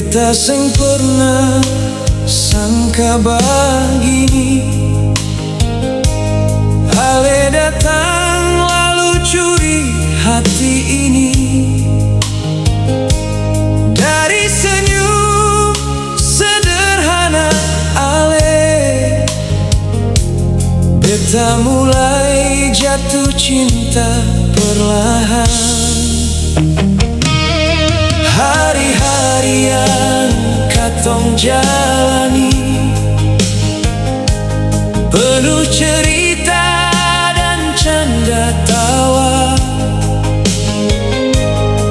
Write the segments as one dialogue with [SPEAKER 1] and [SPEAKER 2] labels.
[SPEAKER 1] Beta sempurna sangka begini, ale datang lalu curi hati ini. Dari senyum sederhana ale, beta mulai jatuh cinta perlahan. Hari-hari yang katong jalani penuh cerita dan canda tawa,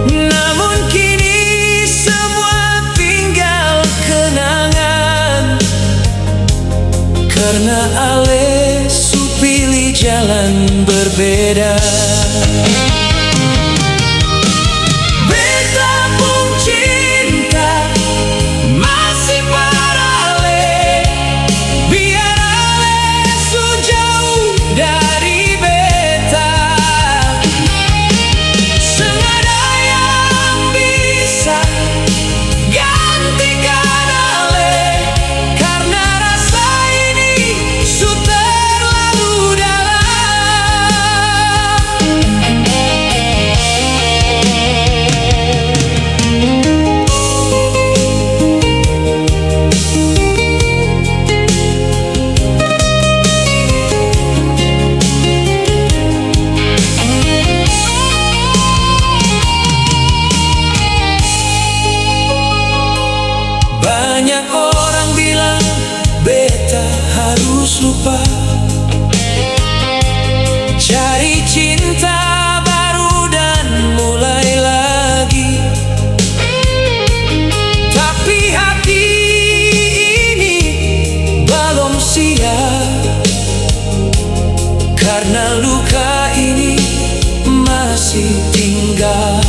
[SPEAKER 1] namun kini semua tinggal kenangan, karena ale su pilih jalan berbeda. Banyak orang bilang beta harus lupa, cari cinta baru dan mulai lagi. Tapi hati ini belum siap, karena luka ini masih tinggal.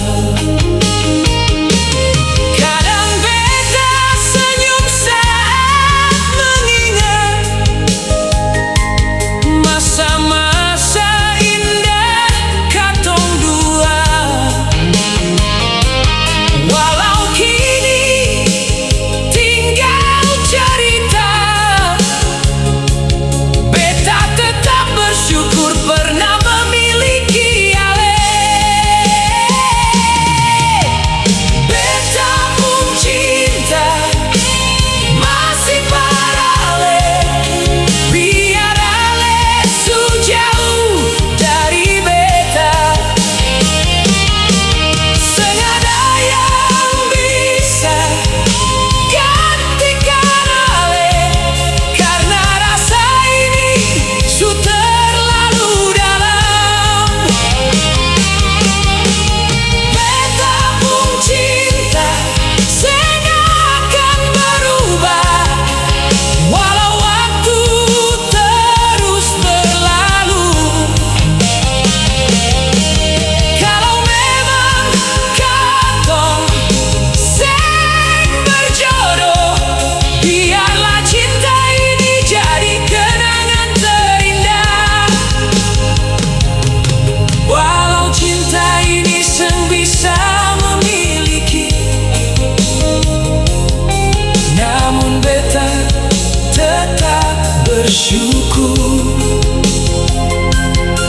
[SPEAKER 1] Bersyukur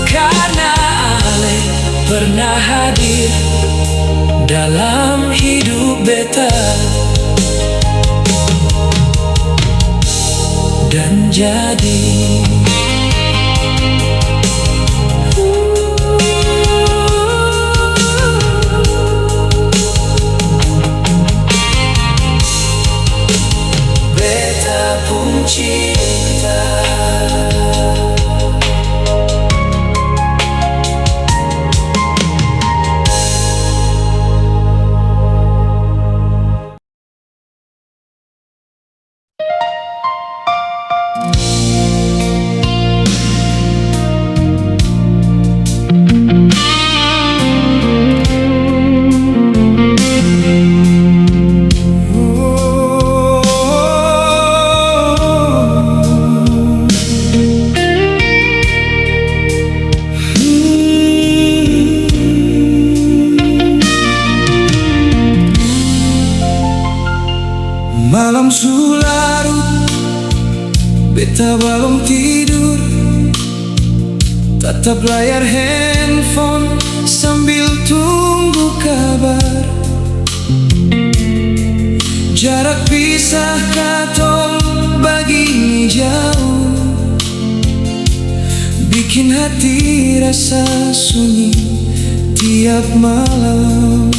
[SPEAKER 1] karena ale pernah hadir dalam hidup beta dan jadi beta pun cinta. Malam su larut, beta belum tidur, tatap layar handphone sambil tunggu kabar. Jarak pisah katong begini jauh, bikin hati rasa sunyi tiap malam.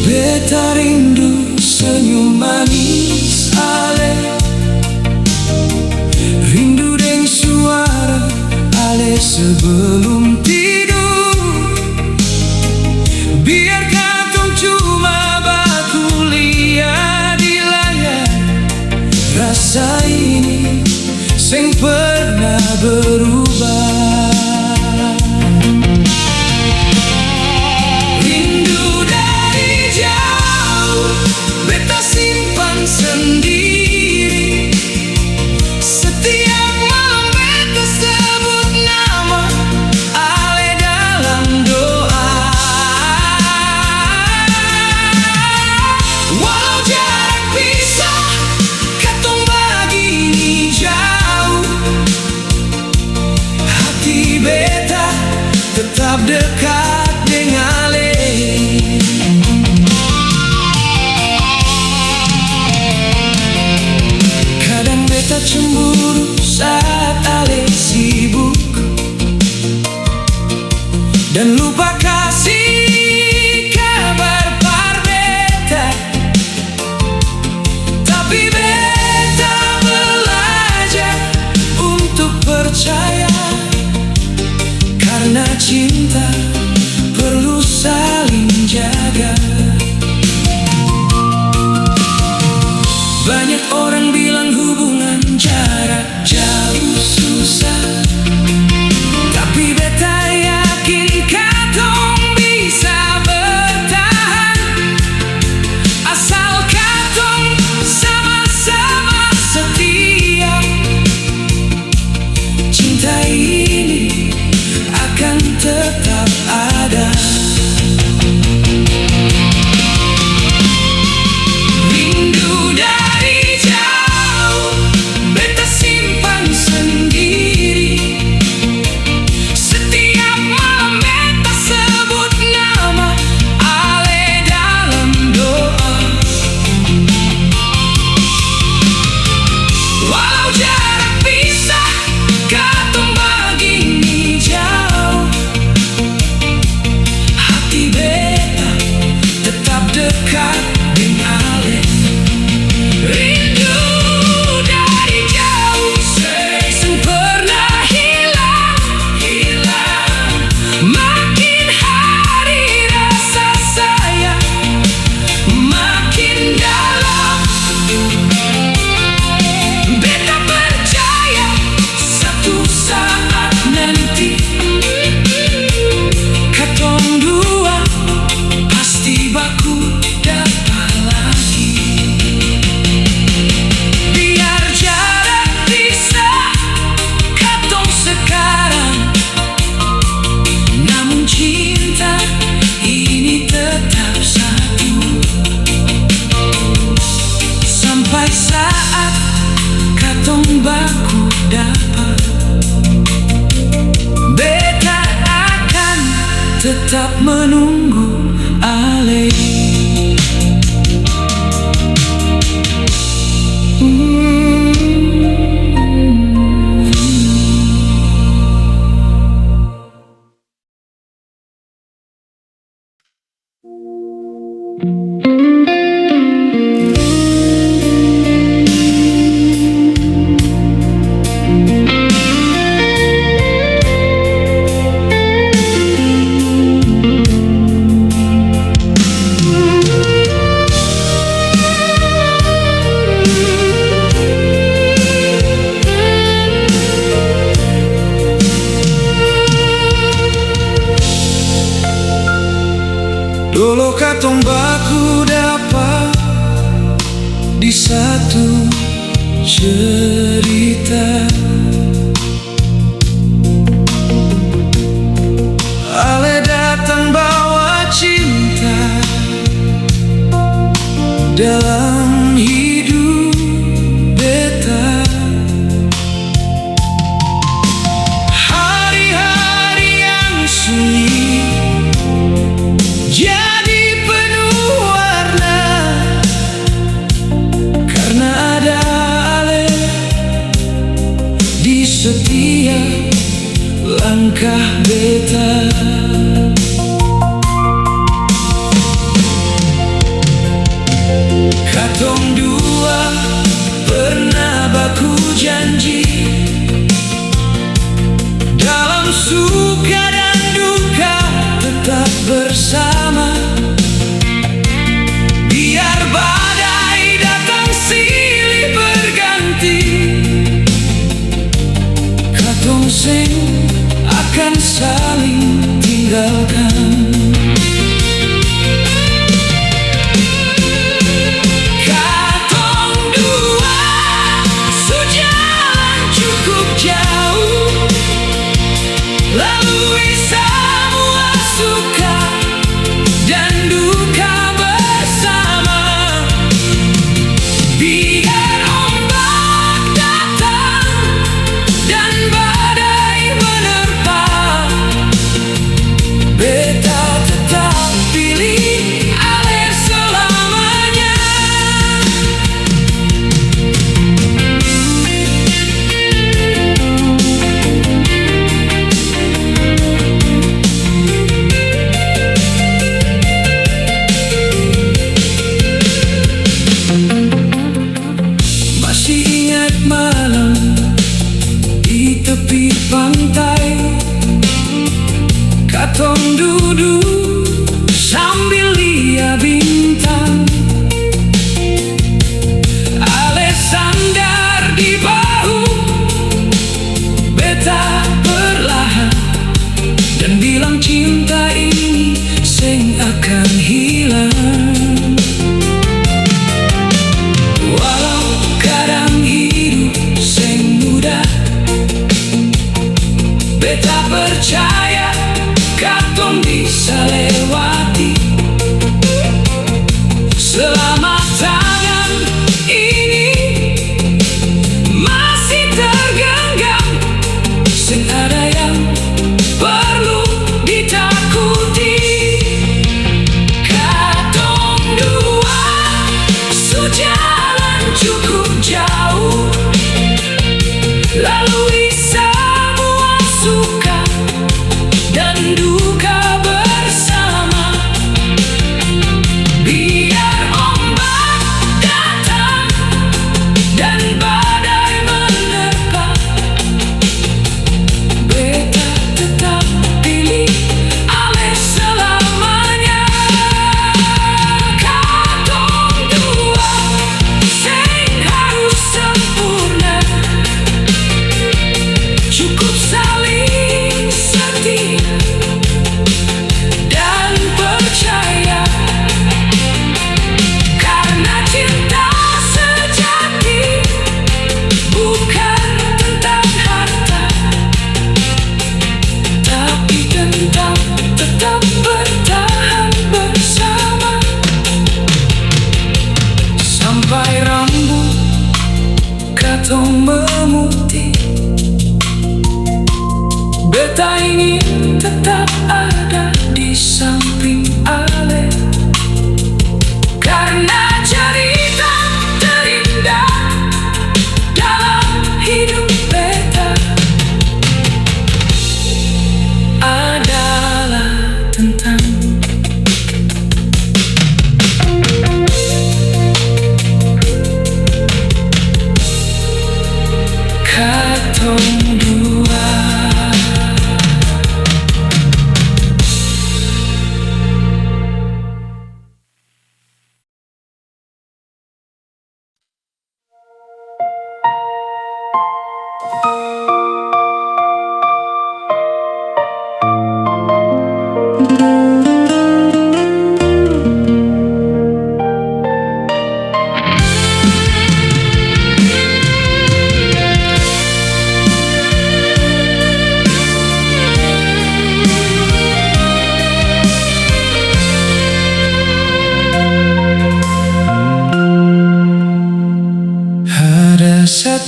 [SPEAKER 1] Beta rindu senyum manis ale, rindu deng suara ale sebelum tidur. Biar katong cuma baku lihat di layar, rasa ini seng pernah berubah. Sendiri, setiap malam beta sebut nama ale dalam doa. Walau jarak pisah katong begini jauh, hati beta tetap dekat dengan ale. Beta cemburu saat ale sibuk dan lupa kasih kabar par beta. Tapi beta belajar untuk percaya, karena cinta perlu saling jaga. Banyak orang bilang hubungan jarak jauh susah, tapi beta yakin katong bisa bertahan, asal katong sama-sama setia. Cinta ini akan tetap ada. Saat katong baku dapat, beta akan tetap menunggu ale. Dulu katong baku dapat di satu cerita, ale datang bawa cinta. dalam hidup beta. Hari-hari yang sunyi jadi penuh warna, karena ada Ale di setiap langkah beta. Katong dua pernah baku janji, dalam suka dan duka tetap bersama. Biar badai datang silih berganti, katong seng akan saling tinggalkan. Lalui semua suka dan duka bersama. Biar ombak datang dan badai menerpa,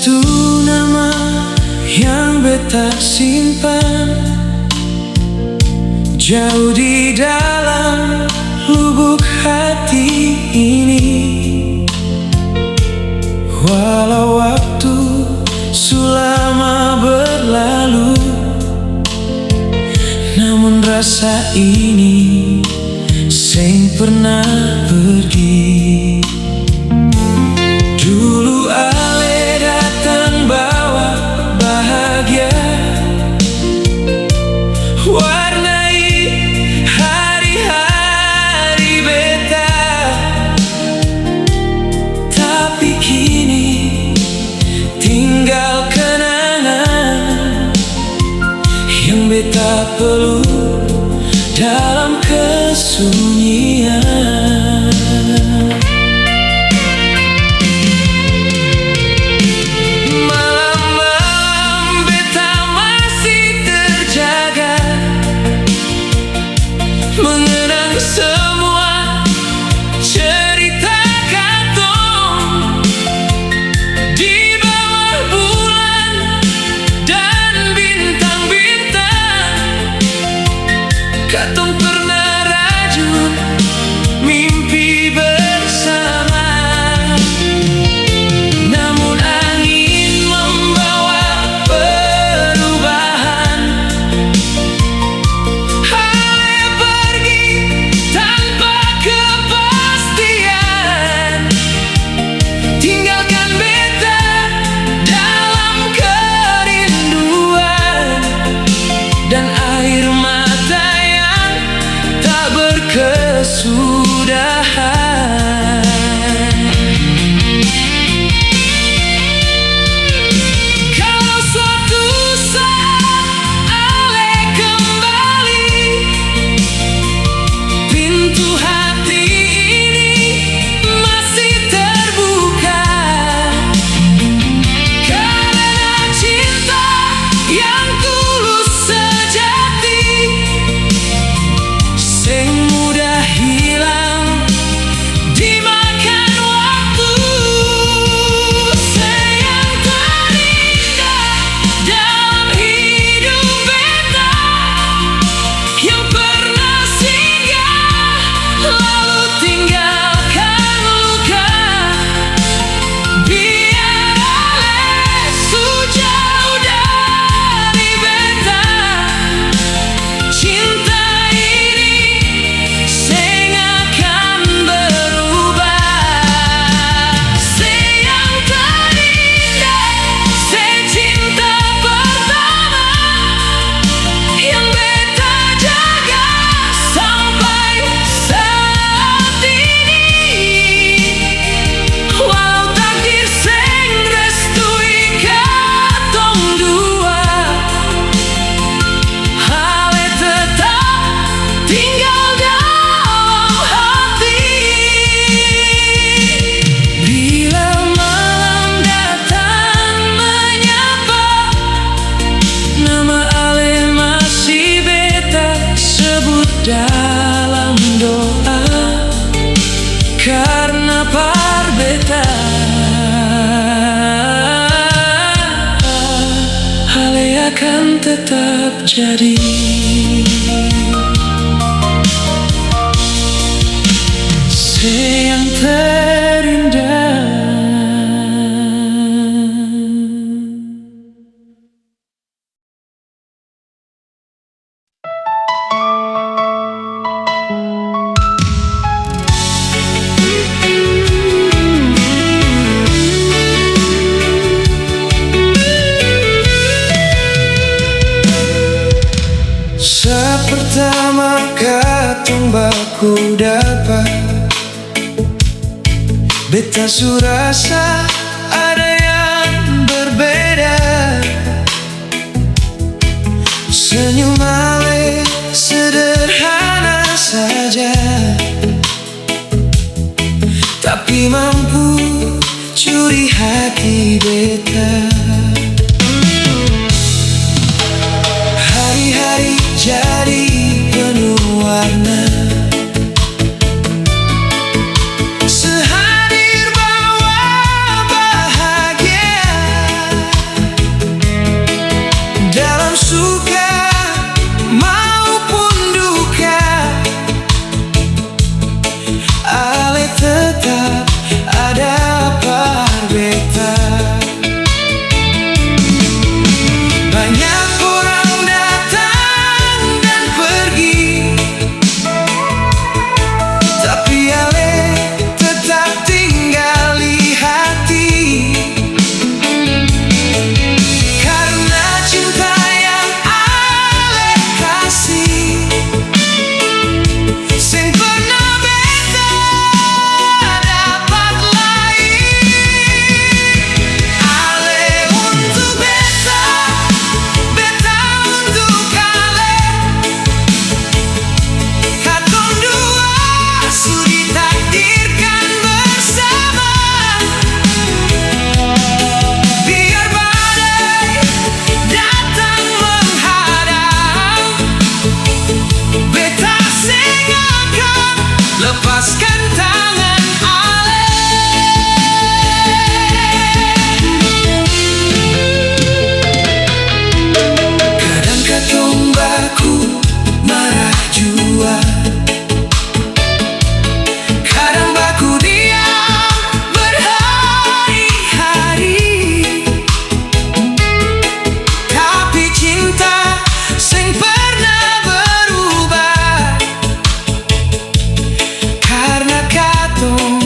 [SPEAKER 1] Restu nama yang beta simpan jauh di dalam lubuk hati ini. Walau waktu sulama berlalu, namun rasa ini sing pernah pergi. Dulu ale datang bawa bahagia, warnai hari-hari beta. Tapi kini tinggal kenangan yang beta peluk dalam kesunyian. Malam-malam beta masih terjaga, mengenang semua cerita katong di bawah bulan dan bintang-bintang. Katong pernah rajut mimpi bersama, namun angin membawa perubahan. Hanya pergi tanpa kepastian, tinggalkan beta dalam kerinduan dan air mata yang tak berkesudahan. Kalau suatu saat ale kembali, pintu hati ini masih terbuka, karena cinta yang tulus sejati sing mudah hilang dimakan waktu. Sayang terindah dalam hidup beta yang pernah singgah lalu tinggalkan luka. Biar ale sejauh dari beta, cinta ini sing akan berubah. Sayang terindah, secinta pertama yang beta jaga sampai saat ini. Walau takdir sing restui katong dua, ale tetap tinggal dalam hati. Bila malam datang menyapa, nama ale masih beta sebut dalam doa, karena par beta ale akan tetap jadi. Sayang terindah. Sepertama katong baku dapat, beta su rasa ada yang berbeda. Senyum ale sederhana saja, tapi mampu curi hati beta. Hari-hari jadi penuh warna, sehadir bawa bahagia. tetap ada par beta. Banyak orang datang dan pergi, tapi Ale tetap tinggal di hati. Karena cinta yang Ale kasih, sing pernah beta dapat lain. Ale untuk beta, beta untuk Ale. Katong dua sudah ditakdirkan bersama. Biar badai datang menghadang, beta sing akan lepaskan tangan Ale. Kadang katong baku marah jua, kadang baku diam berhari-hari, tapi cinta sing pernah berubah. Karena katong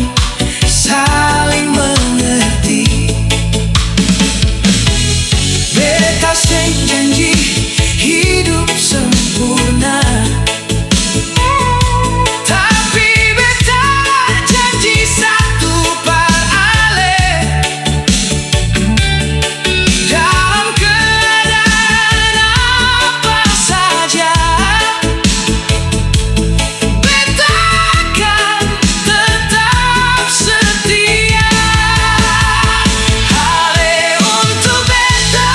[SPEAKER 1] saling mengerti. Beta sing janji hidup sempurna, tapi beta janji satu par Ale. Dalam keadaan apa saja, beta akan tetap setia. Ale untuk beta,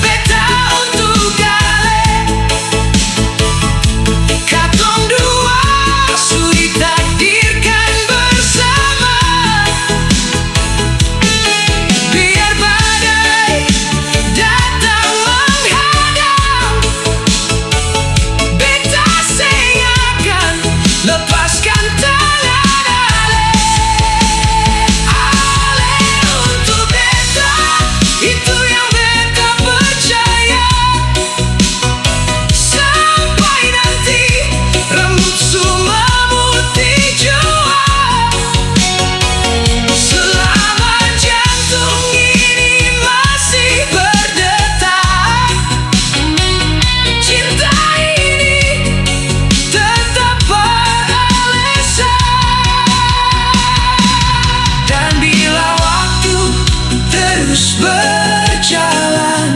[SPEAKER 1] beta untuk Ale. Katong dua sudah takdirkan bersama. Biar badai datang menghadang, beta sing akan lepaskan tangan Ale. Ale untuk beta, itu yang beta percaya. Sampai nanti rambut semua putih jua, selama jantung ini masih berdetak, cinta ini tetap beralasan. Dan bila waktu terus berjalan,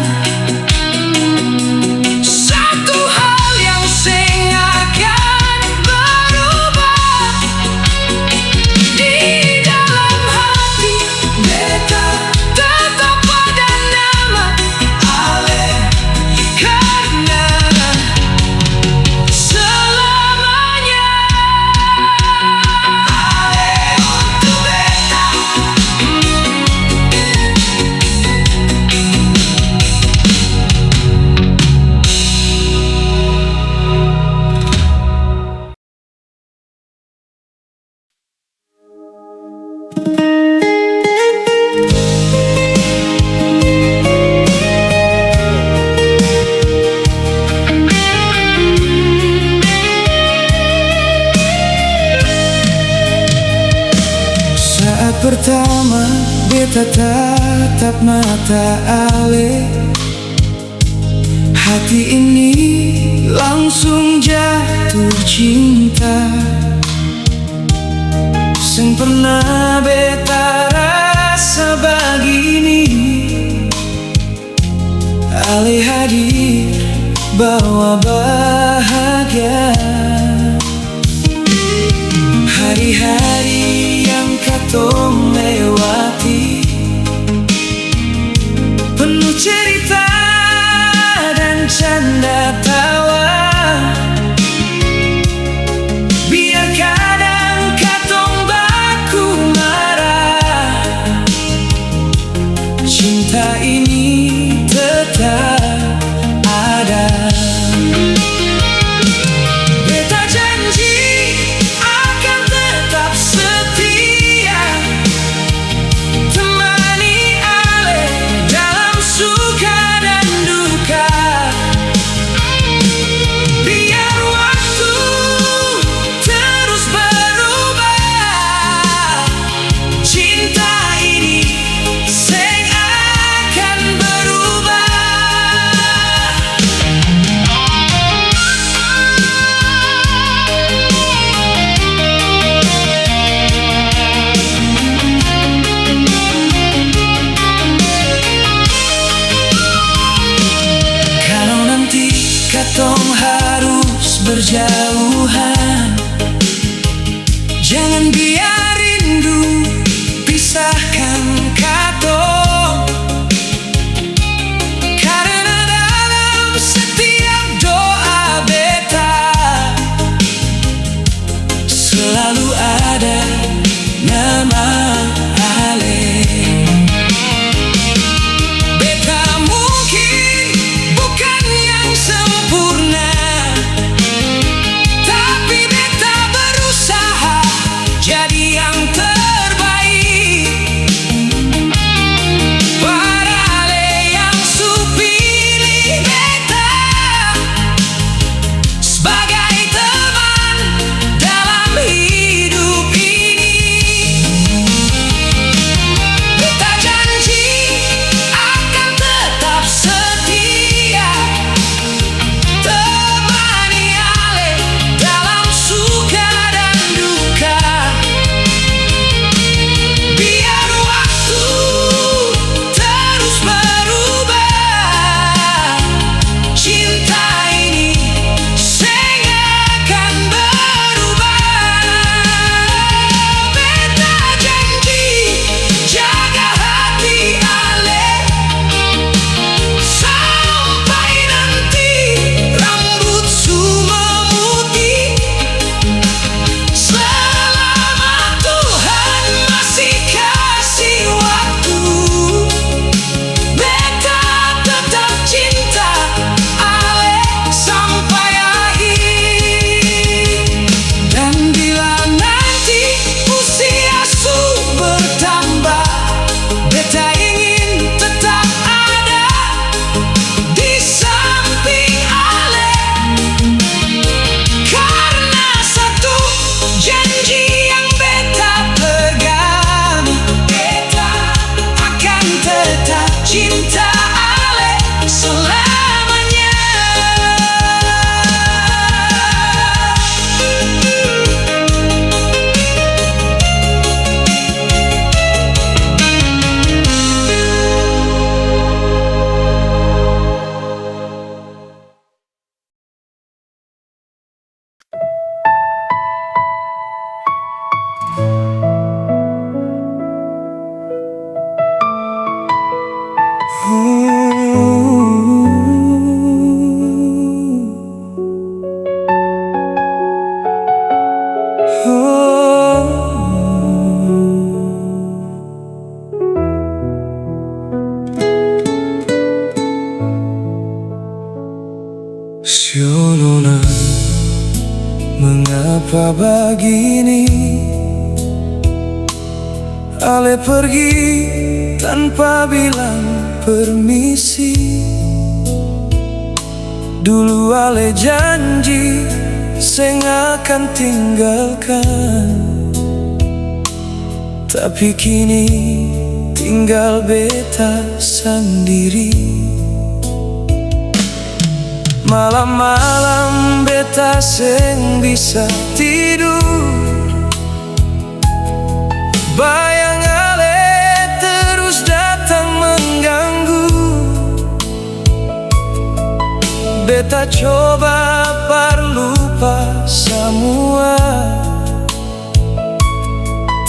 [SPEAKER 1] satu hal yang sing akan berubah. Di dalam hati beta tetap ada nama Ale. Karena selamanya Ale untuk beta. Saat pertama beta tatap mata Ale, hati ini langsung jatuh cinta. Sing pernah beta rasa begini, Ale hadir bawa bahagia. Hari-hari yang katong lewati penuh cerita dan canda tawa. Biar kadang katong baku marah, cinta ini tetap ada. Beta janji akan tetap biar rindu pisahkan katong, karena dalam setiap doa beta selalu ada nama Ale. Beta mungkin bukan yang sempurna, tapi beta berusaha jadi yang terbaik. Para Ale yang supilih beta sebagai teman dalam hidup ini. Beta janji akan tetap setia, temani Ale dalam suka dan duka. Biar waktu terus berubah, cinta ini seng akan berubah. Beta janji jaga hati Ale sampai nanti rambut su memutih. Selama Tuhan masih kasih waktu, beta tetap cinta Ale sampai akhir. Dan bila nanti usia su bertambah, beta ingin tetap ada di samping Ale, karena satu janji yang beta pegang, beta akan tetap cinta Ale selamanya. Sionona, mengapa begini? Ale pergi tanpa bilang permisi. Dulu Ale janji seng akan tinggalkan, tapi kini tinggal beta sendiri. Malam-malam beta seng bisa tidur, bayang Ale terus datang mengganggu. Beta coba lupa semua,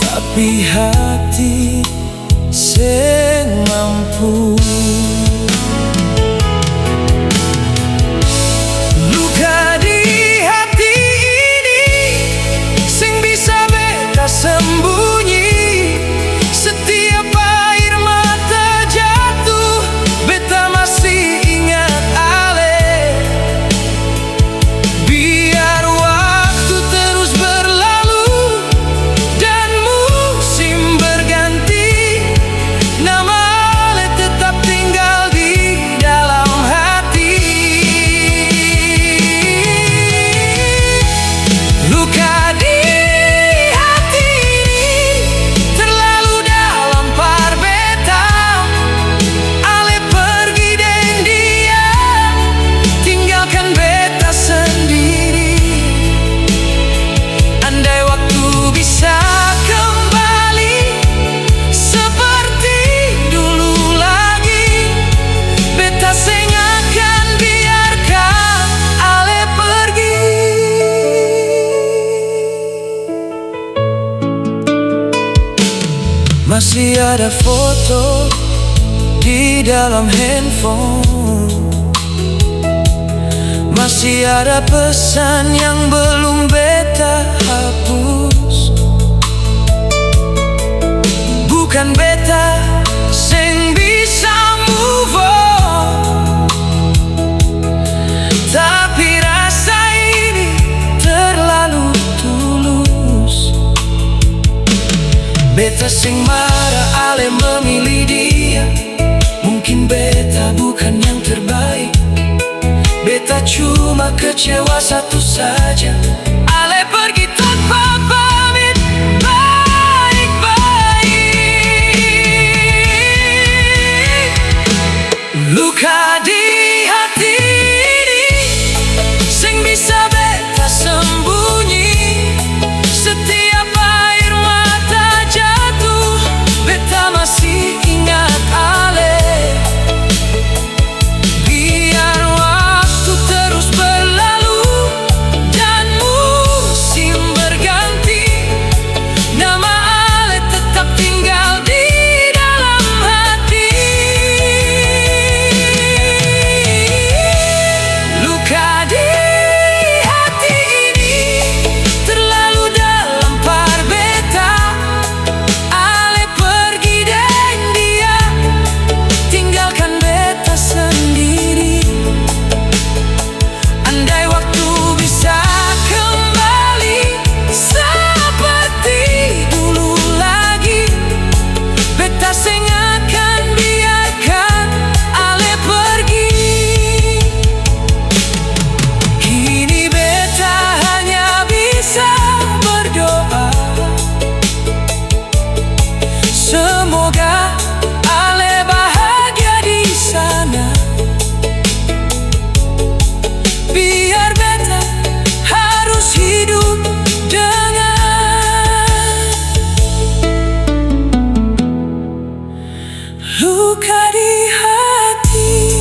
[SPEAKER 1] tapi hati seng mampu. Luka di hati ini sing bisa beta sembunyi. Setiap air mata jatuh, beta masih ingat Ale. Biar waktu terus berlalu dan musim berganti, nama Ale tetap Masih ada foto di dalam handphone, masih ada pesan yang belum beta hapus. Bukan beta sing bisa move on, tapi rasa ini terlalu tulus. Beta sing marah ale memilih dia, mungkin beta bukan yang terbaik. Beta cuma kecewa satu saja, ale pergi tanpa pamit baik-baik. Luka di hati ini sing bisa beta sembunyi. Setiap air mata jatuh, beta masih ingat ale. Biar waktu terus berlalu dan musim berganti, nama ale tetap tinggal di dalam hati. Luka di hati ini terlalu dalam par beta. Ale pergi dan dia tinggalkan beta sendiri. Andai waktu bisa kembali seperti dulu lagi, beta sing akan biarkan ale pergi. Kini beta hanya bisa berdoa, semoga ale bahagia di sana. Biar beta harus hidup dengan luka di hati.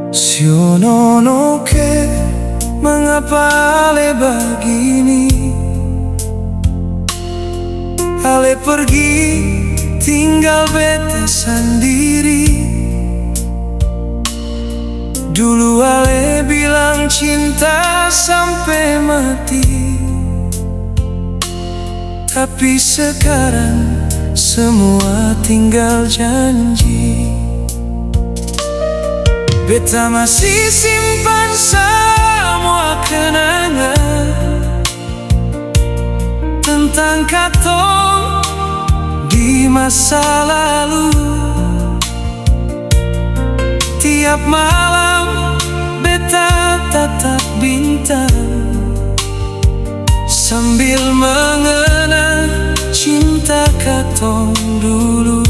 [SPEAKER 1] Sionono ke, mengapa ale begini? Ale pergi tinggal beta sendiri. Dulu ale bilang cinta sampai mati, tapi sekarang semua tinggal janji. Beta masih simpan semua kenangan tentang katong di masa lalu. Tiap malam beta tatap bintang sambil mengenang cinta katong dulu.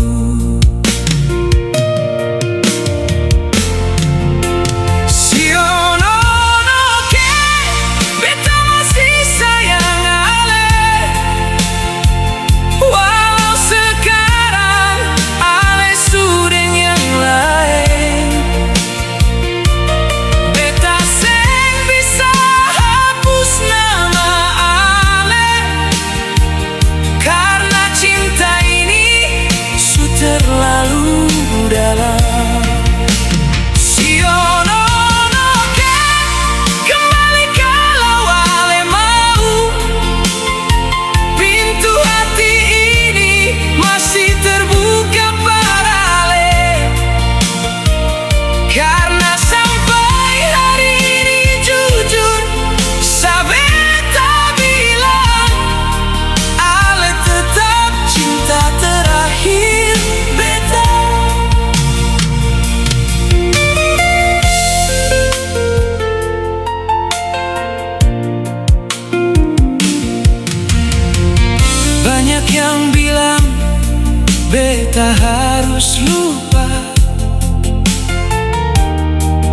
[SPEAKER 1] beta harus lupa,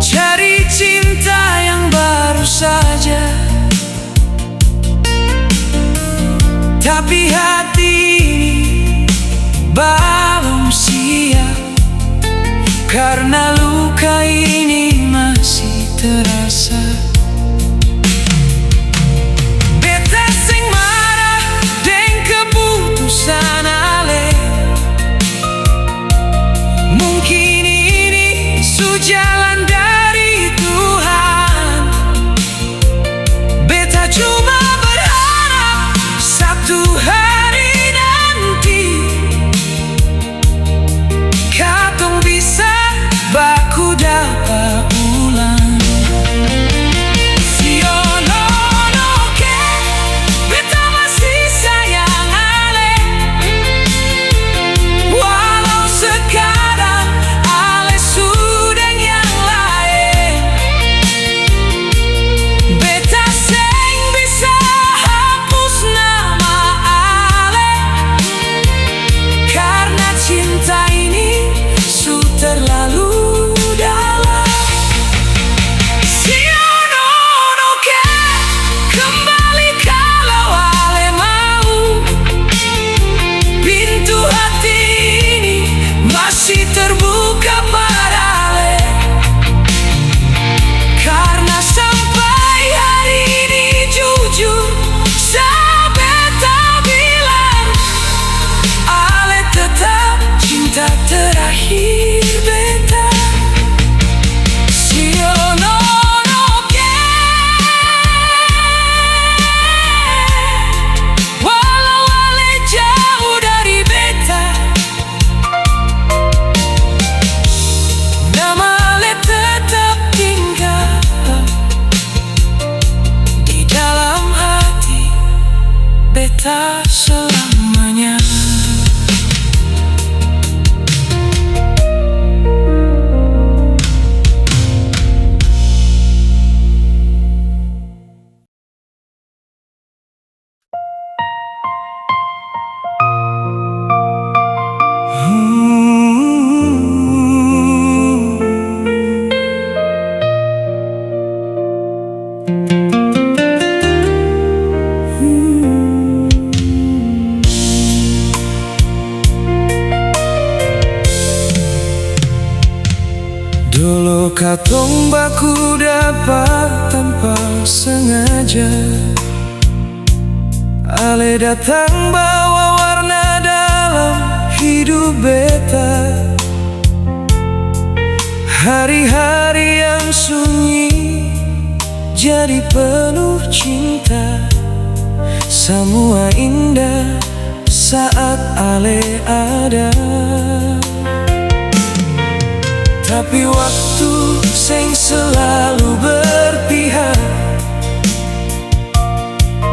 [SPEAKER 1] cari cinta yang baru saja. Tapi hati ini belum siap, karena luka ini masih terasa. Beta sing marah deng keputusan ale. Mungkin ini jalan dari Tuhan. Beta cuma berharap satu hari nanti katong bisa baku dapat ulang. Siononoke, beta masih sayang ale. Walau sekarang ale sudah yang lain. Beta seng bisa hapus nama ale, karena cinta ini su terlalu dalam. Siononoke, kembali kalau ale mau. Pintu hati ini masih terbuka pada ale, karena sampai hari ini jujur sa beta bilang ale tetap cinta terakhir beta. Siononoke, walau ale jauh dari beta, nama ale tetap tinggal di dalam hati beta selamanya. Dulu katong baku dapat tanpa sengaja. Ale datang bawa warna dalam hidup beta. Hari-hari yang sunyi jadi penuh cinta. Semua indah saat ale ada. Tapi waktu seng selalu berpihak.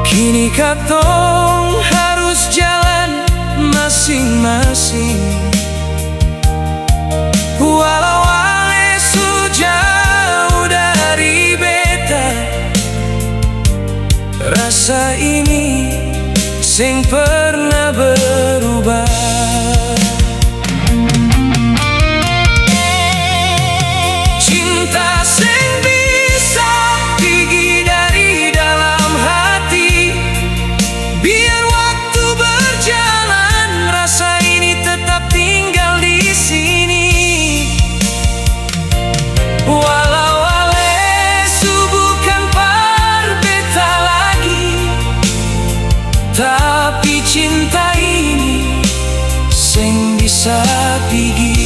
[SPEAKER 1] Kini katong harus jalan masing-masing. Walau ale jauh dari beta, rasa ini seng pernah berubah. Cinta seng bisa pergi dari dalam hati. Biar waktu berjalan, rasa ini tetap tinggal di sini. Walau ale bukan par beta lagi, tapi cinta ini seng bisa pergi.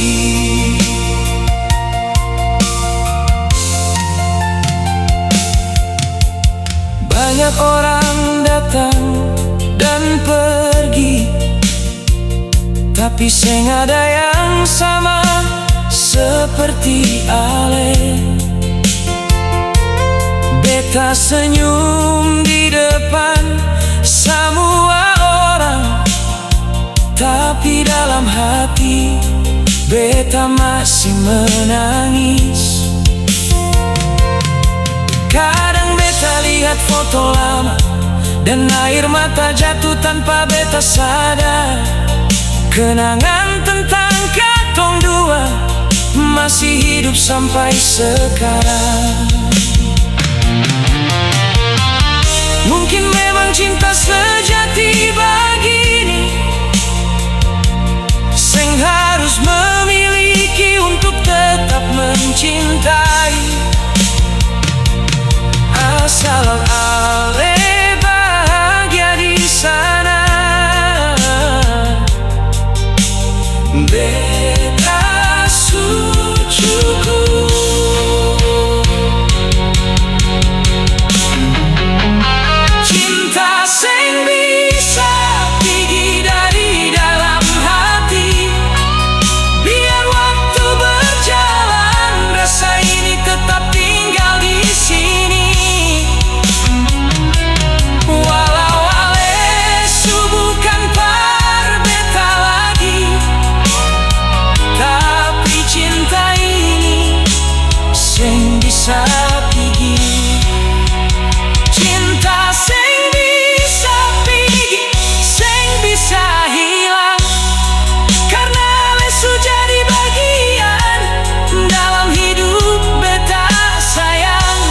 [SPEAKER 1] Banyak orang datang dan pergi, tapi seng ada yang sama seperti ale. Beta senyum di depan semua orang, tapi dalam hati beta masih menangis. Kadang beta lihat foto lama dan air mata jatuh tanpa beta sadar. Kenangan tentang katong dua masih hidup sampai sekarang. Mungkin memang cinta sejati begini, sing harus memiliki untuk tetap mencintai. Asal ale bahagia di sana, beta sucuku. Cinta sing bisa pergi dari dalam hati, biar waktu berjalan rasa ini tetap tinggal di sini. Walau alesu bukan par beta lagi, tapi cinta ini sing bisa pergi. Cinta sing bisa pergi, sing bisa hilang, karena lesu jadi bagian dalam hidup beta sayang.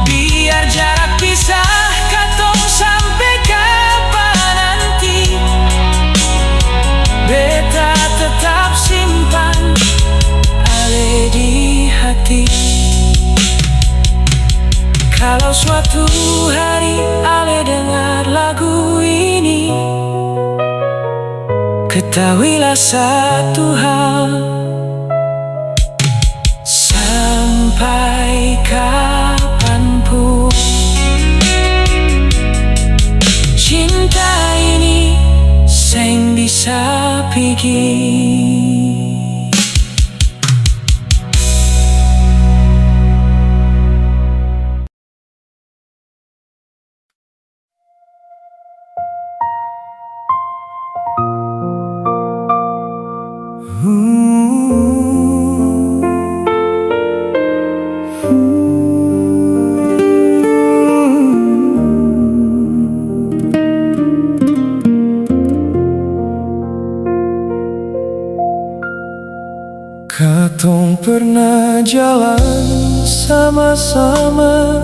[SPEAKER 1] Biar jarak pisah katong sampai kapan nanti, beta tetap simpan ale di hati. Kalau suatu hari ale dengar lagu ini, ketahuilah satu hal, sampai kapanpun cinta ini sing bisa pergi. Katong pernah jalan sama-sama,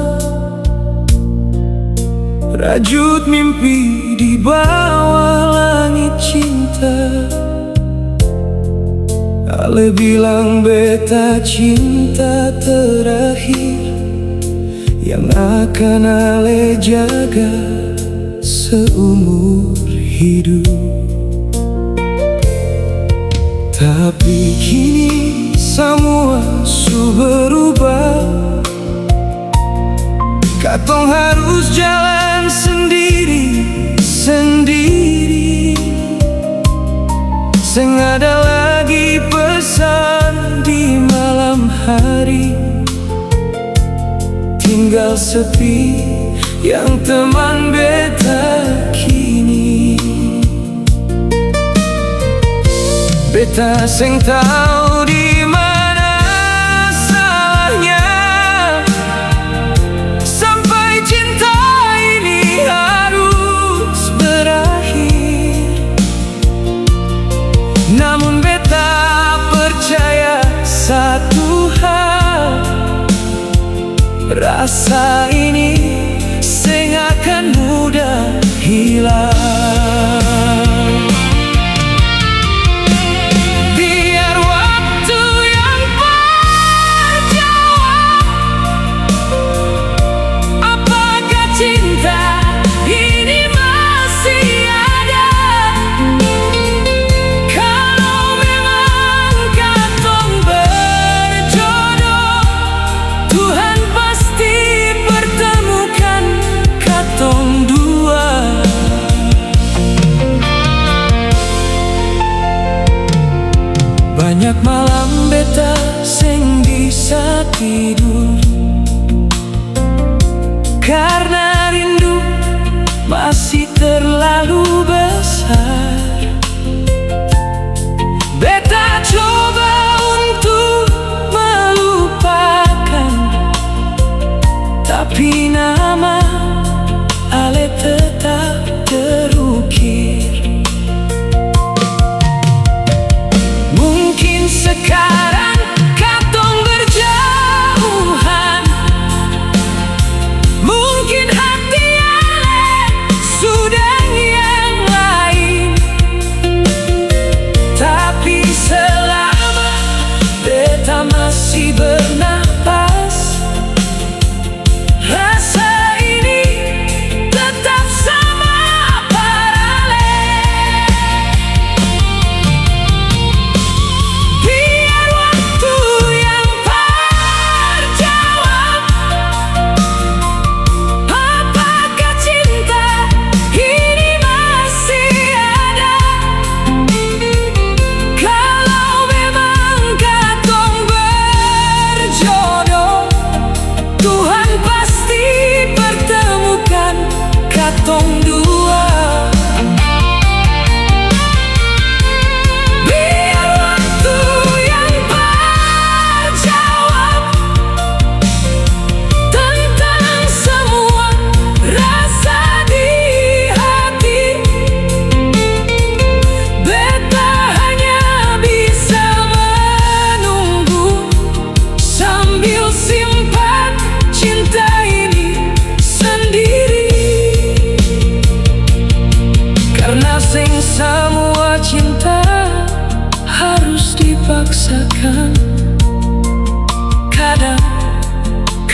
[SPEAKER 1] rajut mimpi di bawah langit cinta. Ale bilang beta cinta terakhir yang akan ale jaga seumur hidup. Tapi kini semua su berubah, katong harus jalan sendiri. Seng ada lagi pesan di malam hari, tinggal sepi yang teman beta kini. Beta seng tahu di mana salahnya, sampai cinta ini harus berakhir. Namun beta percaya satu hal, rasa ini seng akan mudah hilang. Banyak malam beta sing bisa tidur, karena rindu masih terlalu besar. Beta coba untuk melupakan, tapi nama ale tetap terukir.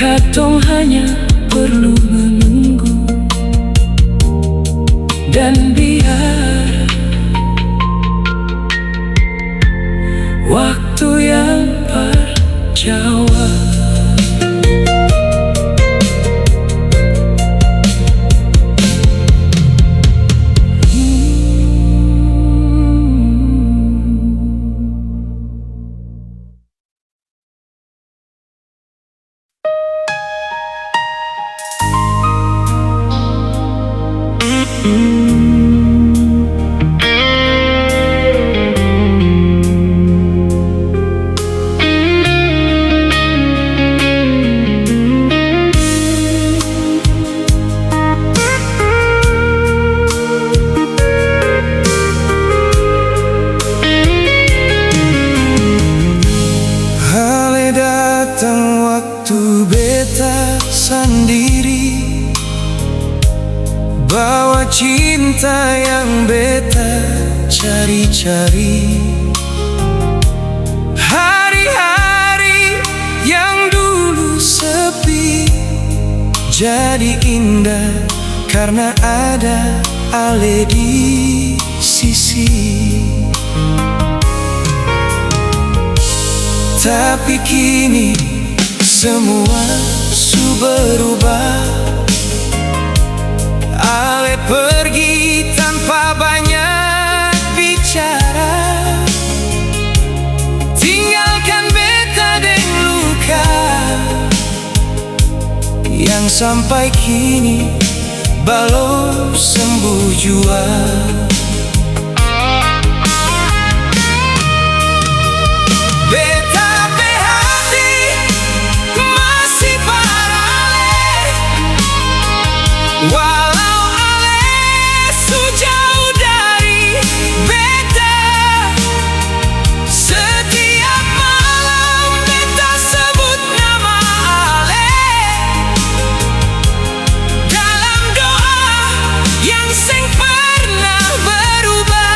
[SPEAKER 1] katong hanya perlu menunggu dan biar waktu yang berjawab. Waktu beta sendiri bawa cinta yang beta cari-cari. Hari-hari yang dulu sepi jadi indah karena ada ale di sisi. Tapi kini semua su berubah. Ale pergi tanpa banyak bicara, tinggalkan beta deng luka yang sampai kini belum sembuh jua. Walau ale sejauh dari beta, setiap malam beta sebut nama ale dalam doa yang seng pernah berubah.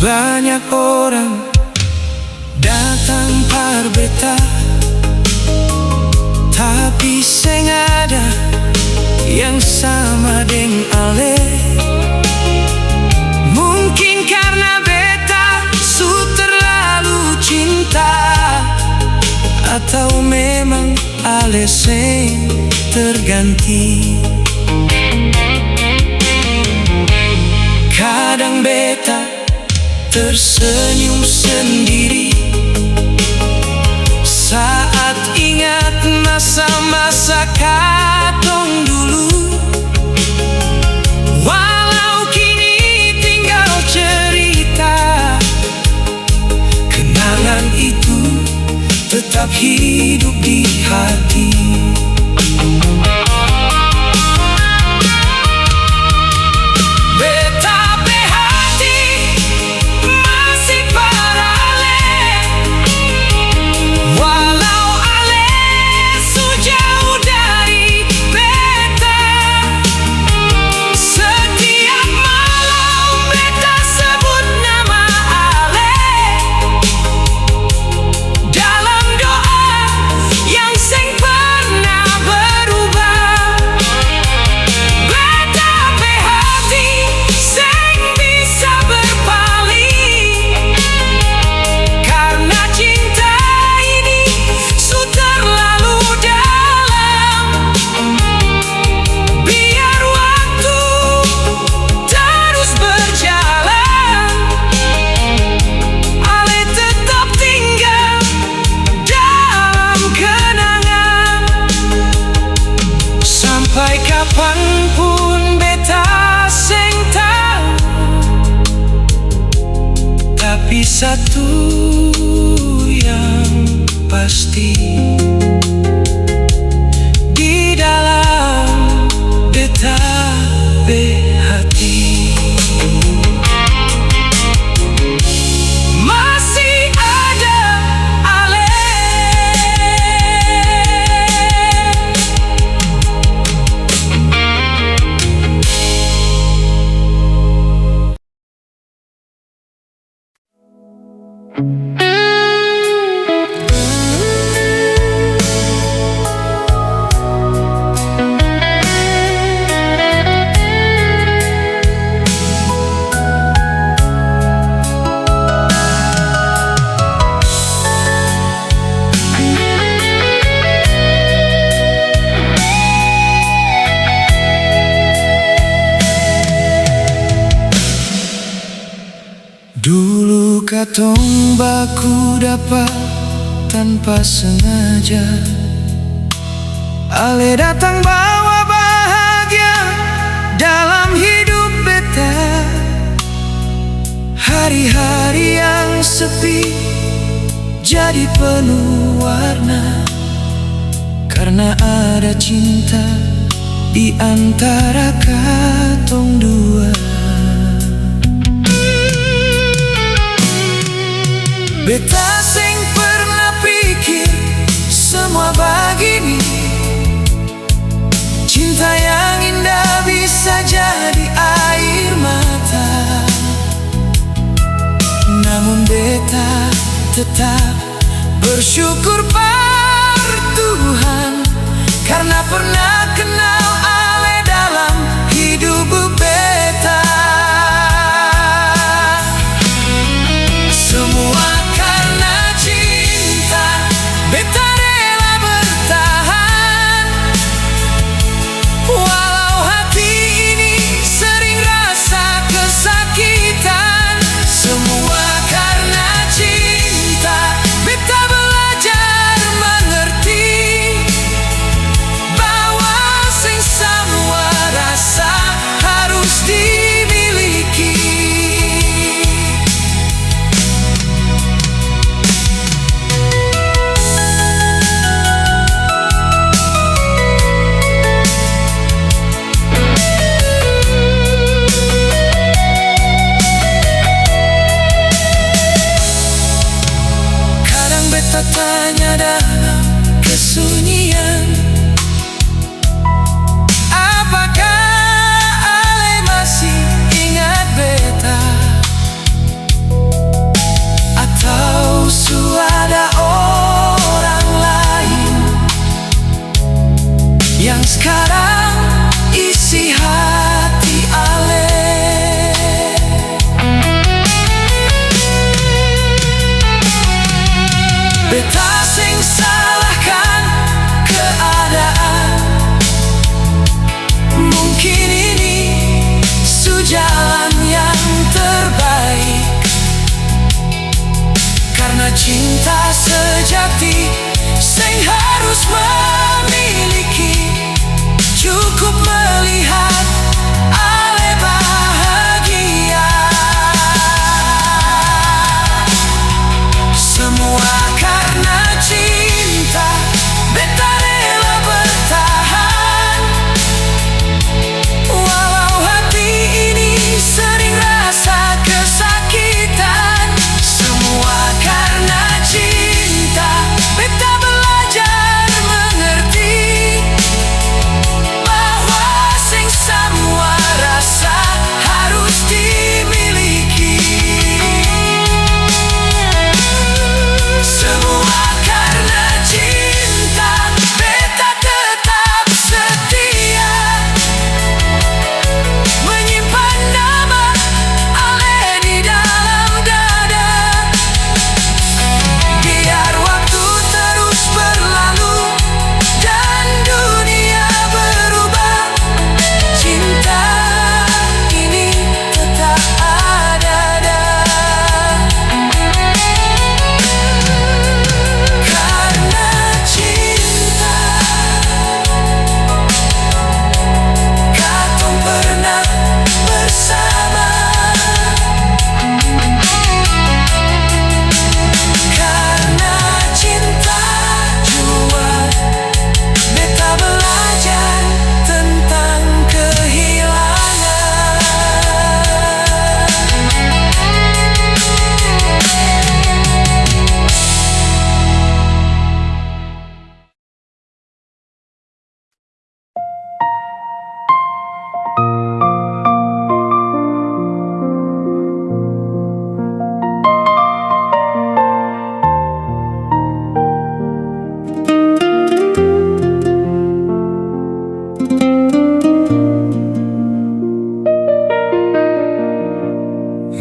[SPEAKER 1] Banyak orang datang par beta, tapi seng ada yang sama deng ale. Mungkin karena beta su terlalu cinta, atau memang ale seng terganti. Kadang beta tersenyum sendiri saat ingat masa-masa katong dulu. Walau kini tinggal cerita, kenangan itu tetap hidup di hati. Sampai kapanpun beta seng tahu, tapi satu yang pasti, di dalam beta be hati. Dulu katong baku dapat tanpa sengaja, ale datang bawa bahagia dalam hidup beta. Hari-hari yang sepi jadi penuh warna, karena ada cinta di antara katong dua. Beta seng pernah pikir semua begini, cinta yang indah bisa jadi air mata. Namun beta tetap bersyukur par Tuhan, karena pernah kenal ale dalam hidup beta. Semua karena cinta, beta rela bertahan, walau hati ini sering rasa kesakitan. Semua karena cinta, beta belajar mengerti bahwa sing semua rasa harus dimiliki. Kadang beta tanya dalam kesunyian, apakah ale masih ingat beta, atau sudah orang lain yang sekarang isi hati ale. Beta sing salahkan keadaan, mungkin ini jalan yang terbaik, karena cinta sejati sing harus memiliki. Cukup melihat ale bahagia. Semua karena cinta, beta rela bertahan, walau hati ini sering rasa kesakitan. Semua karena cinta, beta belajar mengerti bahwa sing semua rasa harus dimiliki. Semua karena cinta, beta tetap setia, menyimpan nama ale di dalam dada. Biar waktu terus berlalu dan dunia berubah, cinta ini tetap ada. Karena cinta, katong pernah bersama. Karena cinta jua, beta belajar tentang kehilangan.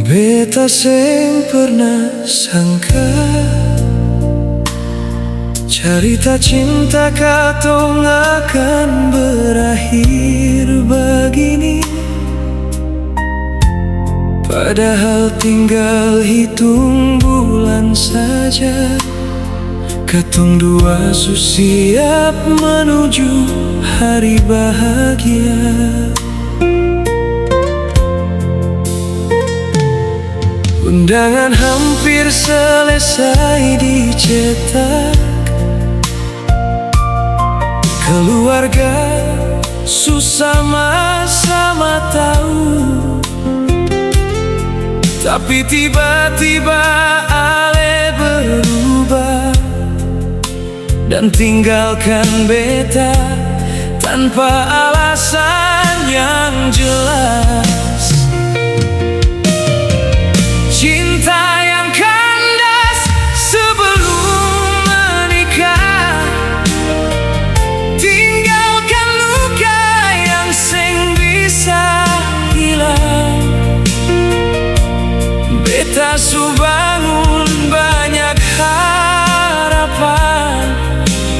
[SPEAKER 1] Beta seng pernah sangka cerita cinta katong akan berakhir begini. Padahal tinggal hitung bulan saja, katong dua su siap menuju hari bahagia. Undangan hampir selesai dicetak, keluarga susah sama-sama tahu. Tapi tiba-tiba Ale berubah dan tinggalkan beta tanpa alasan yang jelas. Cinta yang kandas sebelum menikah, tinggalkan luka yang seng bisa hilang. Beta su bangun banyak harapan,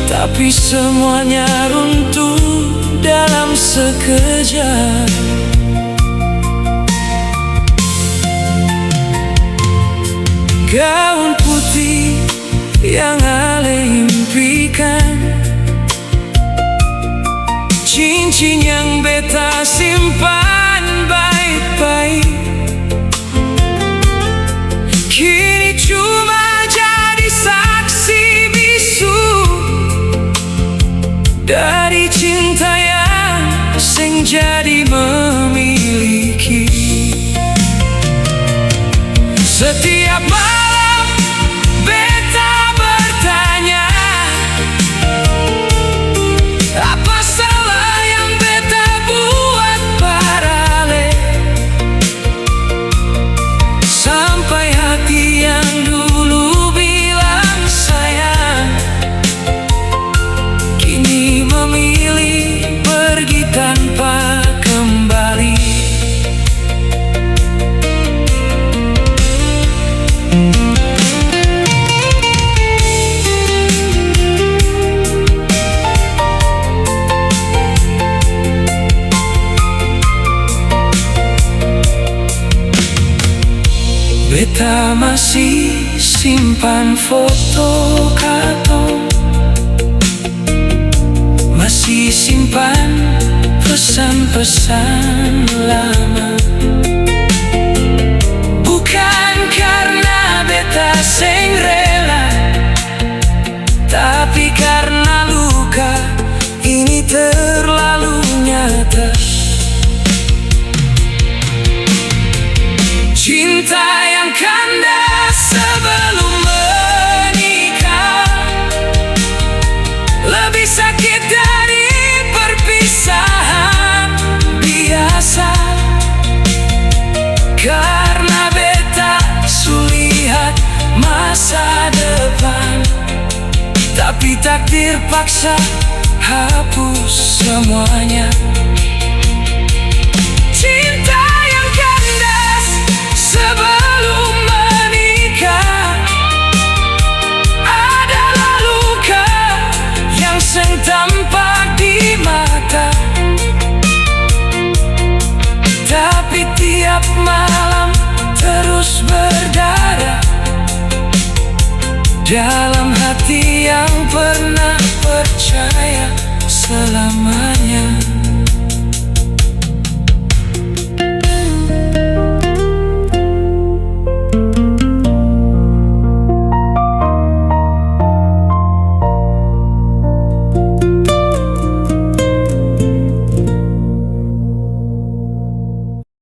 [SPEAKER 1] tapi semuanya runtuh dalam sekejap. Gaun putih yang Ale impikan, cincin yang beta simpan baik-baik, kini cuma jadi saksi bisu dari cinta yang seng jadi memiliki. Setiap malam beta bertanya, apa salah yang beta buat parale, sampai hati yang dulu bilang sayang kini memilih pergi tanpa kembali. Beta masih simpan foto katong, masih simpan pesan-pesan lama. Bukan karena beta seng rela, tapi karena luka ini terlalu nyata. Cinta yang kandas sebelum menikah lebih sakit dari perpisahan biasa. Karena beta sulihat masa depan, tapi takdir paksa hapus semuanya. Cinta yang kandas sebelum menikah adalah luka yang seng tampak di mata, tapi tiap malam terus berdarah dalam hati yang pernah percaya selamanya.